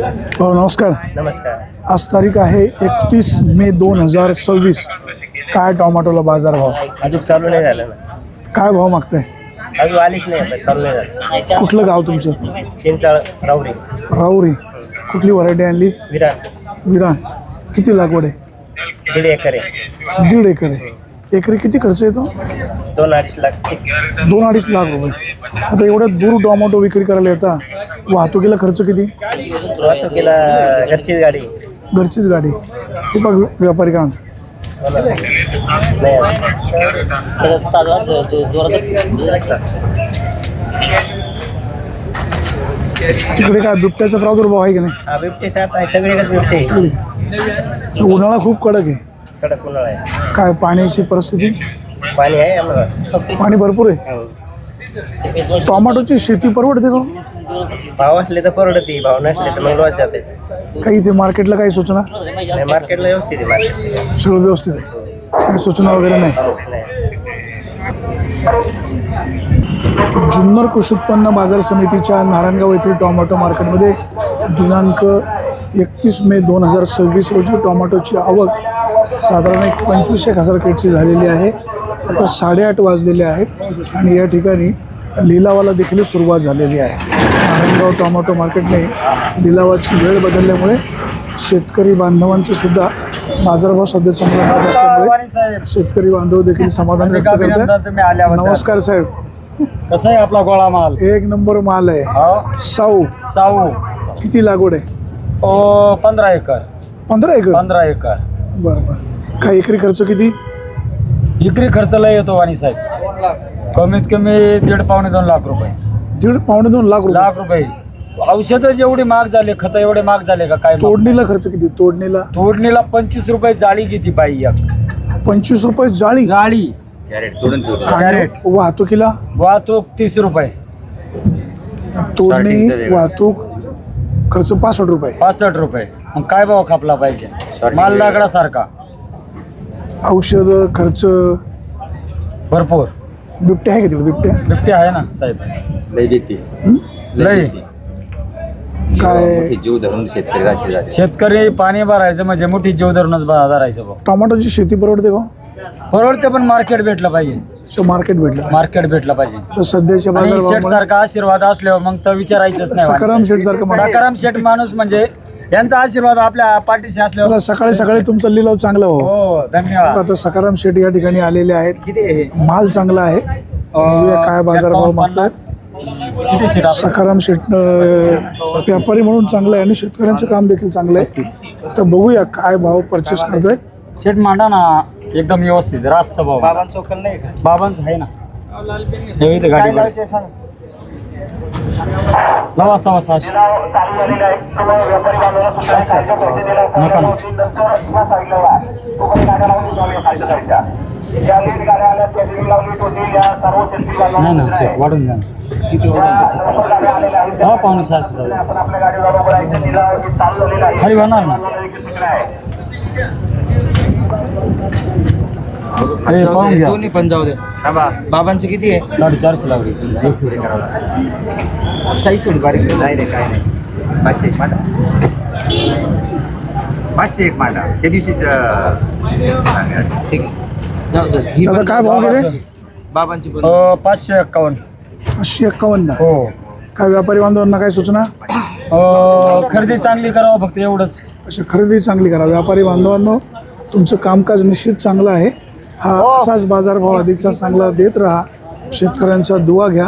हो नमस्कार. नमस्कार. आज तारीख आहे 31 मे 2026. काय टोमॅटोला बाजारभाव अजून चालू नाही झालं ना. काय भाव मागताय? अजून आलीच नाही पण चालू नाही झालं. कुठलं गाव तुमचं? चिंचाळ रावरी राऊरी. कुठली व्हरायटी आणली? विराट विरान. किती लागवड आहे? 1.5 एकर आहे. 1.5 एकर आहे. एकरी किती खर्च येतो? 2-2.5 लाख. 2-2.5 लाख रुपये. आता एवढ्या दूर टोमॅटो विक्री करायला येता, वाहतुकीला खर्च किती? वाहतुकीला घरचीच गाडी. घरचीच गाडी. ते बघ व्यापारी काय म्हणतात. तिकडे काय बिबट्याचा प्रादुर्भाव आहे की नाही? हा बिबटे साथ आहे, सगळीकडे बिबटे. सगळी. उन्हाळा खूप कडक आहे. कडक उन्हाळा आहे. काय पाण्याची परिस्थिती? पाणी आहे आम्हाला. पाणी भरपूर आहे. टोमॅटोची शेती परवडते का? भाव असले तर परवडते, भाव नसले तर मग लॉस जाते. काही इथे मार्केटला काही सूचना? नाही, मार्केटला व्यवस्थित आहे. मार्केट सगळं व्यवस्थित आहे. काही सूचना वगैरे नाही. जुन्नर कृषी उत्पन्न बाजार समितीच्या नारायणगाव येथील टोमॅटो मार्केटमध्ये दिनांक 31 मे 2026 रोजी टोमॅटोची आवक साधारण 25,000 क्रेटची झालेली आहे. आता 8:30 वाजलेले आहेत आणि या ठिकाणी लिलावाला देखील सुरुवात झालेली आहे. नारायणगाव टोमॅटो मार्केटने लिलावाची वेळ बदलल्यामुळे शेतकरी बांधवांचे सुद्धा बाजारभाव सध्या चांगला मिळत असल्यामुळे शेतकरी बांधव देखील समाधान व्यक्त करत आहेत. नमस्कार साहेब. कसं आहे आपला गोळा माल? एक नंबर माल आहे. साऊ किती लागवड आहे? 15 एकर. 15 एकर. 15 एकर. बरं बरं. काय एकरी खर्च किती? विक्री खर्च लय येतो वाणी साहेब. कमीत कमी 1.5-2 लाख रुपये. 1.5-2 लाख रुपये. लाख रुपये. औषधं जेवढे महाग झाले, खत एवढे महाग झाले का काय? तोडणीला खर्च किती? तोडणीला 25 रुपये जाळी घेते बाई. 25 रुपये जाळी. कॅरेट. वाहतुकीला? वाहतूक 30 रुपये. तोडणी वाहतूक खर्च 65 रुपये. 65 रुपये. मग काय भाव खापला पाहिजे? माल लाकडासारखा. औषध खर्च भरपूर. बिबट्या आहे का तिकडे? बिबटे आहे ना साहेब. लय काय जीव धरून शेतकरी राशी झाले. शेतकरी पाणी भरायचं म्हणजे मोठी जीव धरूनच धरायचं भाऊ. टोमॅटोची शेती परवडते का? परवडते पण मार्केट भेटलं पाहिजे. मार्केट भेटलं. मार्केट भेटलं पाहिजे. तर सध्याच्या आणि शेठ बाजारात सारखा आशीर्वाद असल्यावर मग तर विचारायचंच नाही. सकाराम शेठ सारखं सकाराम शेठ माणूस म्हणजे यांचा आशीर्वाद आपल्या पाठीशी असल्यावर. सकाळी सकाळी तुमचा लिलाव चांगला हो. हो धन्यवाद. आता सकाराम शेठ या ठिकाणी आलेले आहेत. किती माल चांगला आहे. काय बाजारभाव मागतात? किती शेट? सकाराम शेठ व्यापारी म्हणून चांगलं आहे आणि शेतकऱ्यांचं काम देखील चांगलं आहे. तर बघूया काय भाव परचेस करतायत. शेट मांडा ना एकदम व्यवस्थित रास्त भाव. बाबांचं वकल नाही का? बाबांच आहे ना. हे इथे गाडी लावा 600. नका ना. नाही ना शेट वाढून द्या. किती वाढून? हा 500-600 खाली होणार ना. पाहून घ्या. दोन्ही पण जाऊ दे. बाबांचं किती आहे? 450 लागली. साईकल बारीक नाही रे काय नाही. 500 एक मांडा. 500 एक मांडा. त्या दिवशी ठीक आहे. दादा काय भाव गेले? बाबांची 551. 551. हो. काय व्यापारी बांधवांना काय सूचना? खरेदी चांगली करावं फक्त एवढंच. अशा खरेदी चांगली करा. व्यापारी बांधवांनो तुमचं कामकाज निश्चित चांगलं आहे. हा असाच बाजारभाव अधिकचा चांगला देत राहा. शेतकऱ्यांचा दुवा घ्या.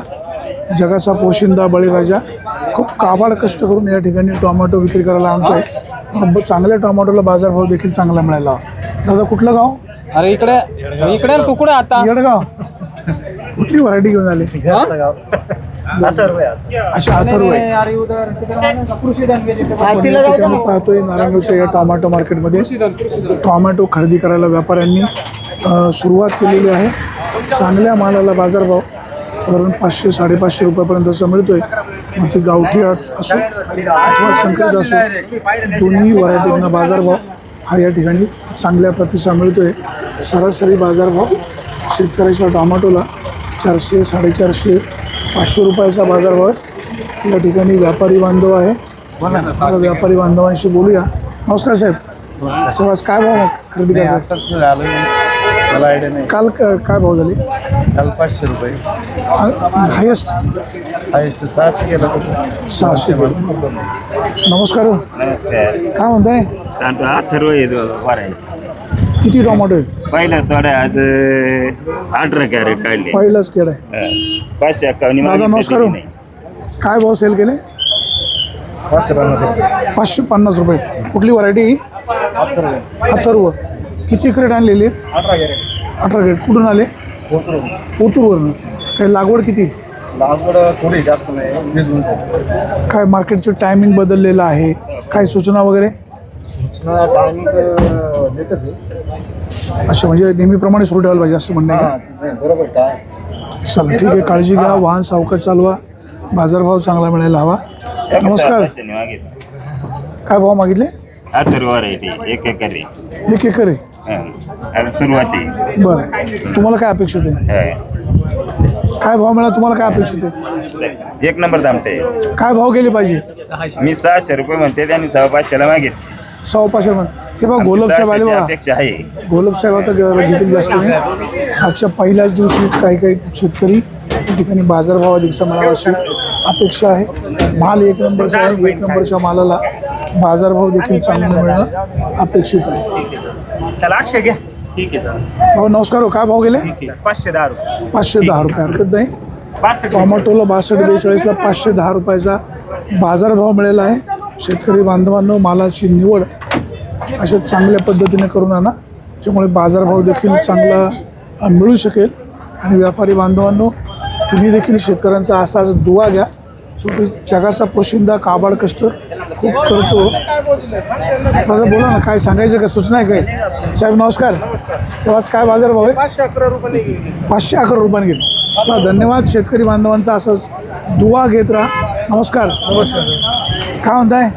जगाचा पोशिंदा बळीराजा खूप काबाड कष्ट करून या ठिकाणी टोमॅटो विक्री करायला आणतोय. चांगल्या टोमॅटोला बाजारभाव देखील चांगला मिळाला. दादा कुठलं गाव? अरे इकडे तू कुठे आता? येडगाव. कुठली व्हरायटी घेऊन आली? अच्छा अथर्व आहे. आपण या ठिकाणी पाहतोय नारायणगावच्या या टोमॅटो मार्केटमध्ये टोमॅटो खरेदी करायला व्यापाऱ्यांनी सुरुवात केलेली आहे. चांगल्या मालाला बाजारभाव साधारण 500-550 रुपयापर्यंतचा मिळतोय. मग ती गावठी असो अथवा संकरित असो दोन्ही व्हरायटींना बाजारभाव हा या ठिकाणी चांगल्या प्रतीचा मिळतोय. सरासरी बाजारभाव शेतकऱ्याच्या टोमॅटोला 400, 450, 500 रुपयाचा बाजारभाव आहे. या ठिकाणी व्यापारी बांधव आहे. आता व्यापारी बांधवांशी बोलूया. नमस्कार साहेब. साहेब आज काय भाव खरेदी करताय? आताच आलो मला आयडिया नाही. काल काय भाव झाले? काल 500 रुपये हायेस्ट हायस्ट 600 गेलं तसं. 600 गेले. नमस्कार हो. नमस्कार. काय म्हणताय? अथर्व वार आहे. किती टोमॅटो आहेत? पहिला थोडा आज 18 कॅरेट काढले. पहिलाच केड आहे. 551 दादा नमस्कार हो. काय भाव सेल केले? 550 रुपये. कुठली व्हरायटी? अथर्व. किती क्रेट आणलेली? 18 क्रेट. कुठून आले? ओतूरवरून. काही लागवड किती? लागवड थोडी जास्त नाही 20 मिनिटं. काय मार्केटचं टायमिंग बदललेलं आहे? काय सूचना वगैरे? टायमिंग तर लेटच आहे. अच्छा, म्हणजे नेहमीप्रमाणे सुरू ठेवायला पाहिजे असं म्हणणं आहे का? नाही बरोबर काय. चला ठीक आहे. काळजी घ्या. वाहन सावकाश चालवा. बाजारभाव चांगला मिळायला हवा. नमस्कार. काय भाव मागितले? अथर्व व्हरायटी 1 एकर आहे. 1 एकर आहे. आज सुरुवाती बरं. तुम्हाला काय अपेक्षित आहे? काय भाव मिळाला? तुम्हाला काय अपेक्षित आहे? 1 नंबर दामटे. काय भाव गेले पाहिजे? मी 600 रुपये म्हणते त्यांनी 550ला मागितले. 550 मध्ये. हे बघा गोलब साहेब आले बघा. अपेक्षा आहे. गोलब साहेब आता घेतील जास्त नाही. आजच्या पहिल्याच दिवशी काही शेतकरी या ठिकाणी बाजारभाव अधिकचा मिळावा अशी अपेक्षा आहे. माल 1 नंबरचा आहे. 1 नंबरच्या मालाला बाजारभाव देखील चांगले मिळणं अपेक्षित आहे. चला अक्षय घ्या. ठीक आहे. भाऊ नमस्कार हो. काय भाव गेले? 510 रुपये. 510 रुपये. हरकत नाही. 62. टोमॅटोला 62-42ला 510 रुपयाचा बाजारभाव मिळाला आहे. शेतकरी बांधवांनो मालाची निवड अशा चांगल्या पद्धतीने करून आणा, त्यामुळे बाजारभाव देखील चांगला मिळू शकेल. आणि व्यापारी बांधवांनो तुम्ही देखील शेतकऱ्यांचा असाच दुवा घ्या. शेवटी जगाचा पोशिंदा काबाड कष्ट खूप करतो. दादा बोला ना, काय सांगायचं का? सूचना आहे काय? साहेब नमस्कार. साहेब आज काय बाजारभाव आहे? 511 रुपयाने घेतला. चला धन्यवाद. शेतकरी बांधवांचा असंच दुवा घेत राहा. नमस्कार. काय म्हणताय?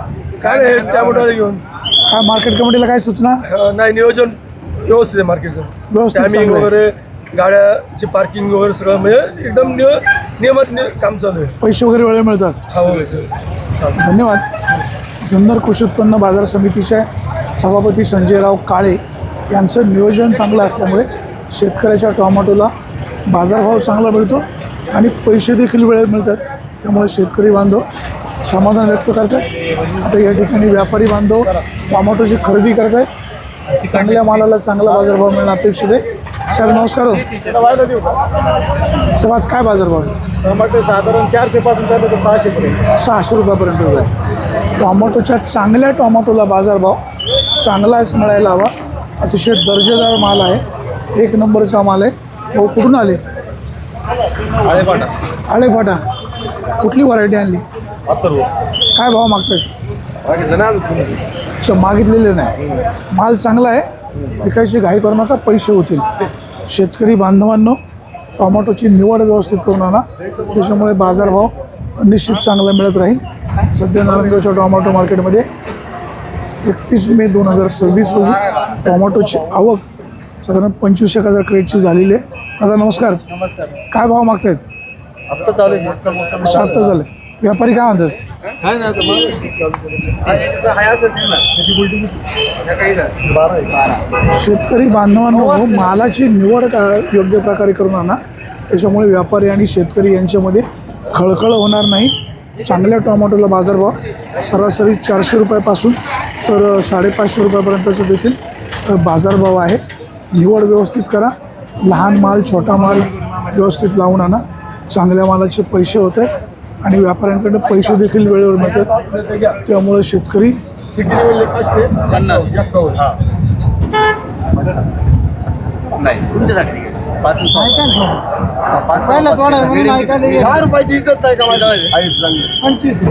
काय टॅमॅटो घेऊन काय मार्केट कमिटीला काय सूचना? नाही नियोजन व्यवस्थित आहे मार्केटचं. व्यवस्थित टायमिंग चांगलं आहे. वगैरे गाड्याची पार्किंग वगैरे सगळं म्हणजे एकदम नियमित काम चालू आहे. पैसे वगैरे वेळ मिळतात. हा वगैरे धन्यवाद. जुन्नर कृषी उत्पन्न बाजार समितीचे सभापती संजयराव काळे यांचं नियोजन चांगलं असल्यामुळे शेतकऱ्याच्या टोमॅटोला बाजारभाव चांगला मिळतो आणि पैसे देखील वेळेत मिळतात. त्यामुळे शेतकरी बांधव समाधान व्यक्त करतात. आता या ठिकाणी व्यापारी बांधव टोमॅटोची खरेदी करत आहेत. चांगल्या मालाला चांगला बाजारभाव मिळणं अपेक्षित आहे. साहेब नमस्कार हो. साहेब आज काय बाजारभाव आहे? टमाटे साधारण 400 पासून चालू तर 600 पर्यंत. 600 रुपयापर्यंत आहे. टोमॅटोच्या चांगल्या टोमॅटोला बाजारभाव चांगलाच मिळायला हवा. अतिशय दर्जेदार माल आहे. 1 नंबरचा माल आहे. भाऊ कुठून आले? आळेफाटा. कुठली व्हरायटी आणली? काय भाव मागतात? अच्छा, मागितलेले नाही. माल चांगला आहे. विकायची घाई करू नका, पैसे होतील. शेतकरी बांधवांनो टोमॅटोची निवड व्यवस्थित करून आणा, त्याच्यामुळे बाजारभाव निश्चित चांगला मिळत राहील. सध्या नारायणगावच्या टोमॅटो मार्केटमध्ये 31 मे 2026 रोजी टोमॅटोची आवक साधारण 25,000 क्रेटची झालेली आहे. दादा नमस्कार. नमस्कार. काय भाव मागतायत? आत्ता चालू आहे. अच्छा, आत्ता झालं. व्यापारी काय म्हणतात? काय नाही शेतकरी बांधवांनो मालाची निवड योग्य प्रकारे करून आणा, त्याच्यामुळे व्यापारी आणि शेतकरी यांच्यामध्ये खळखळ होणार नाही. चांगल्या टोमॅटोला बाजारभाव सरासरी 400 रुपयापासून तर 550 रुपयापर्यंतचं देखील बाजारभाव आहे. निवड व्यवस्थित करा. लहान माल छोटा माल व्यवस्थित लावून आणा. चांगल्या मालाचे पैसे होते आणि व्यापाऱ्यांकडे पैसे देखील वेळेवर मिळतात. त्यामुळे शेतकरी नाही तुमच्यासाठी 10 रुपयाची इज्जत आहे का माझ्या? 25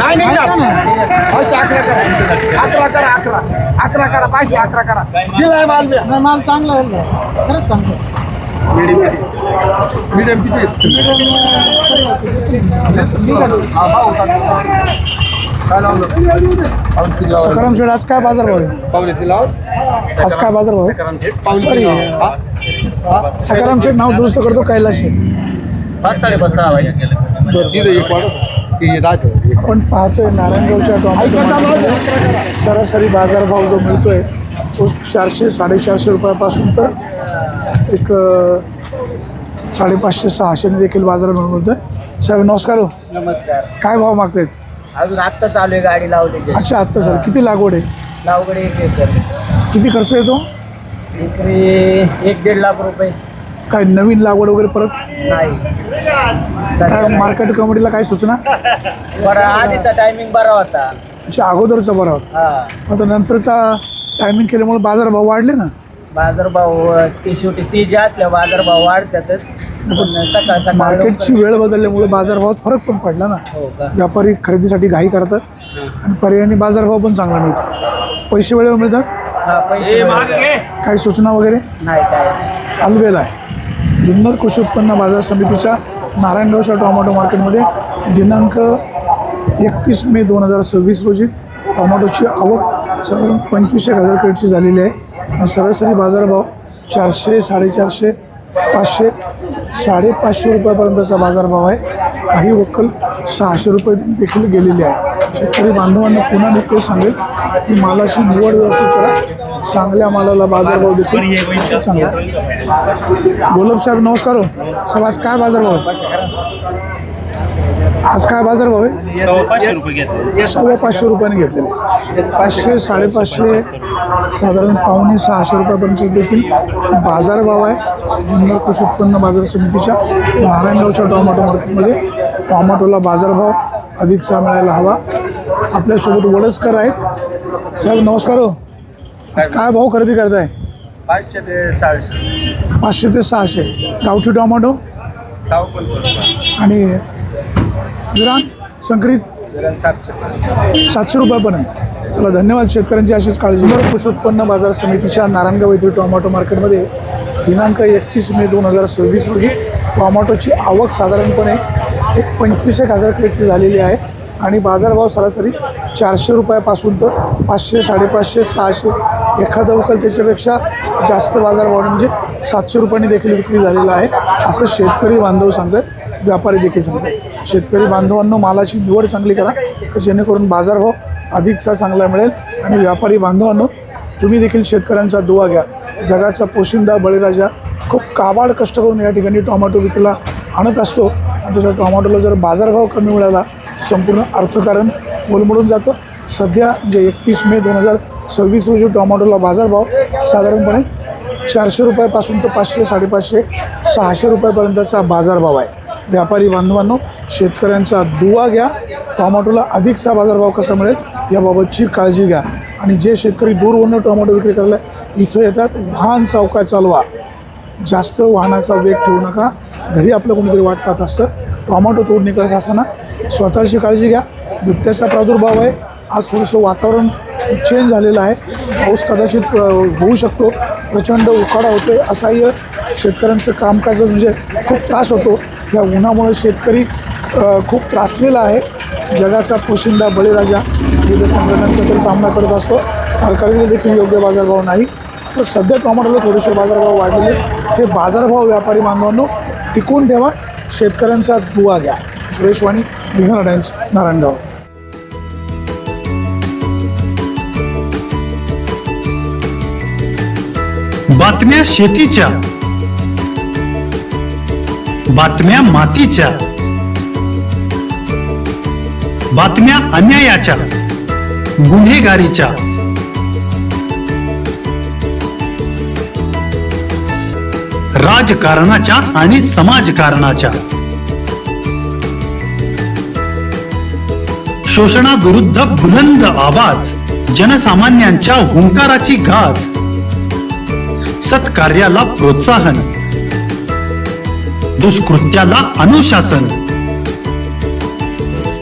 नाही 11 करा 511 करा. दिलाय माल चांगला आहे. खरंच चांगलं. मीडियम किती सखाराम शेठ आज काय बाजारभाव आहे? आज काय बाजारभाव आहे? सॉरी सखाराम शेठ नाव दुरुस्त करतो कैलास शेठ. 5-5.5 6 आपण पाहतोय नारायणगावच्या टोमॅटो मार्केटमध्ये सरासरी बाजारभाव जो मिळतोय तो 400-450 रुपयापासून तर एक 550-600 देखील बाजार मिळतोय. साहेब नमस्कार हो. नमस्कार. काय भाव मागतायत? अजून आत्ता चालू आहे गाडी लावली. अच्छा आत्ता सर किती लागवड आहे? लावगडे 1 एकर. किती खर्च येतो? एकरी 1-1.5 लाख रुपये. काय नवीन लागवड वगैरे परत नाही काय सध्या मार्केट कमिटीला काय सूचना? बरं आधीचा टायमिंग बरा होता. अच्छा अगोदरचा बरा होता. हा आता नंतरचा टायमिंग केल्यामुळे बाजारभाव वाढले ना. बाजारभाव ते शेवटी ते जे असल्या बाजारभाव वाढतातच. पण सकाळ सकाळ मार्केटची वेळ बदलल्यामुळे बाजारभावात फरक पण पडला ना. हो का. व्यापारी खरेदीसाठी घाई करतात आणि पर्यायाने बाजारभाव पण चांगला मिळतो. पैसे वेळेवर मिळतात. हा पैसे मिळतात. काही सूचना वगैरे? नाही काय नाही. अलबेला आहे. जुन्नर कृषी उत्पन्न बाजार समितीच्या नारायणगावच्या टोमॅटो मार्केटमध्ये दिनांक 31 मे 2026 रोजी टोमॅटोची आवक साधारण 25,000 क्रेटची झालेली आहे आणि सरासरी बाजारभाव 400, 450, 500, 550 रुपयापर्यंतचा बाजारभाव आहे. काही वक्कल 600 रुपये देखील गेलेले आहे. शेतकरी बांधवांना पुन्हा मी ते सांगेल की मालाची निवड व्यवस्थित करा. चांगल्या मालाला बाजारभाव देखील चांगला. गोलब साहेब नमस्कार हो. साहेब आज काय बाजारभाव आहे? आज काय बाजारभाव आहे? 550 रुपयाने घेतलेले. 500, 550, साधारण 550-600 रुपयापर्यंत देखील बाजारभाव आहे. जुन्नर कृषी उत्पन्न बाजार समितीच्या नारायणगावच्या टोमॅटो मार्केटमध्ये टोमॅटोला बाजारभाव अधिकचा मिळायला हवा. आपल्यासोबत वडसकर आहेत. साहेब नमस्कार हो. आज काय भाव खरेदी करताय? 500 ते 600. 500 ते 600. गावठी टोमॅटो आणि विरान संकरित 700 रुपयापर्यंत. चला धन्यवाद. शेतकऱ्यांची अशीच काळजी. कृषी उत्पन्न बाजार समितीच्या नारायणगाव येथील टोमॅटो मार्केटमध्ये दिनांक 31 मे 2026 रोजी टोमॅटोची आवक साधारणपणे एक 25,000 क्रेटची झालेली आहे आणि बाजारभाव सरासरी 400 रुपयापासून तर 500, 550, 600 एखादा उकल त्याच्यापेक्षा जास्त बाजारभावाने म्हणजे 700 रुपयांनी देखील विक्री झालेला आहे असं शेतकरी बांधव सांगतात. व्यापारी देखील सांगतात. शेतकरी बांधवांनो मालाची निवड चांगली करा जेणेकरून बाजारभाव अधिकचा चांगला मिळेल. आणि व्यापारी बांधवांनो तुम्ही देखील शेतकऱ्यांचा दुवा घ्या. जगाचा पोशिंदा बळीराजा खूप काबाड कष्ट करून या ठिकाणी टोमॅटो विकायला आणत असतो आणि त्याच्या टोमॅटोला जर बाजारभाव कमी मिळाला संपूर्ण अर्थकारण कोलमडून जातं. सध्या म्हणजे 31 मे 2026 रोजी टोमॅटोला बाजारभाव साधारणपणे 400 रुपयापासून तर 500, 550, 600 रुपयापर्यंतचा बाजारभाव आहे. व्यापारी बांधवांनो शेतकऱ्यांचा दुवा घ्या. टोमॅटोला अधिकचा बाजारभाव कसा मिळेल याबाबतची काळजी घ्या. आणि जे शेतकरी दूरवरून टोमॅटो विक्री करायला इथं येतात वाहन सावकाश चालवा. जास्त वाहनाचा वेग ठेवू नका. घरी आपलं कोणीतरी वाट पाहत असतं. टोमॅटो तोडणी करत असताना स्वतःची काळजी घ्या. बिबट्याचा प्रादुर्भाव आहे. आज थोडंसं वातावरण चेंज झालेलं आहे. पाऊस कदाचित होऊ शकतो. प्रचंड उकाडा होतो आहे. असह्य शेतकऱ्यांचं कामकाज म्हणजे खूप त्रास होतो. या उन्हामुळे शेतकरी खूप त्रासलेला आहे. जगाचा पोशिंदा बळीराजा विविध संघटनांचा तरी सामना करत असतो. सरकारला देखील योग्य बाजारभाव नाही. तर सध्या टोमॅटोला थोडेसे बाजारभाव वाढलेले. हे बाजारभाव व्यापारी बांधवांनो टिकून ठेवा. शेतकऱ्यांचा दुवा घ्या. सुरेश वाणी, विघ्न टाइम्स, नारायणगाव. बातम्या शेतीच्या, बातम्या मातीच्या, बातम्या अन्यायाच्या, गुन्हेगारीच्या, राजकारणाच्या आणि समाजकारणाच्या, शोषणाविरुद्ध बुलंद आवाज, जनसामान्यांच्या हुंकाराची गाज, सत्कार्याला प्रोत्साहन, दुष्कृत्याला अनुशासन,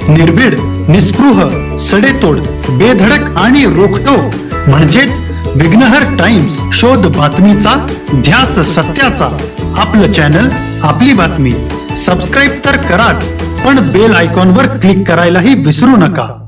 निर्भीड, निस्पृह, सडेतोड, बेधडक आणि रोखठोक म्हणजेच विघ्नहर टाइम्स. शोध बातमीचा, ध्यास सत्याचा. आपलं चॅनल, आपली बातमी. सबस्क्राईब तर कराच, पण बेल आयकॉनवर क्लिक करायलाही विसरू नका.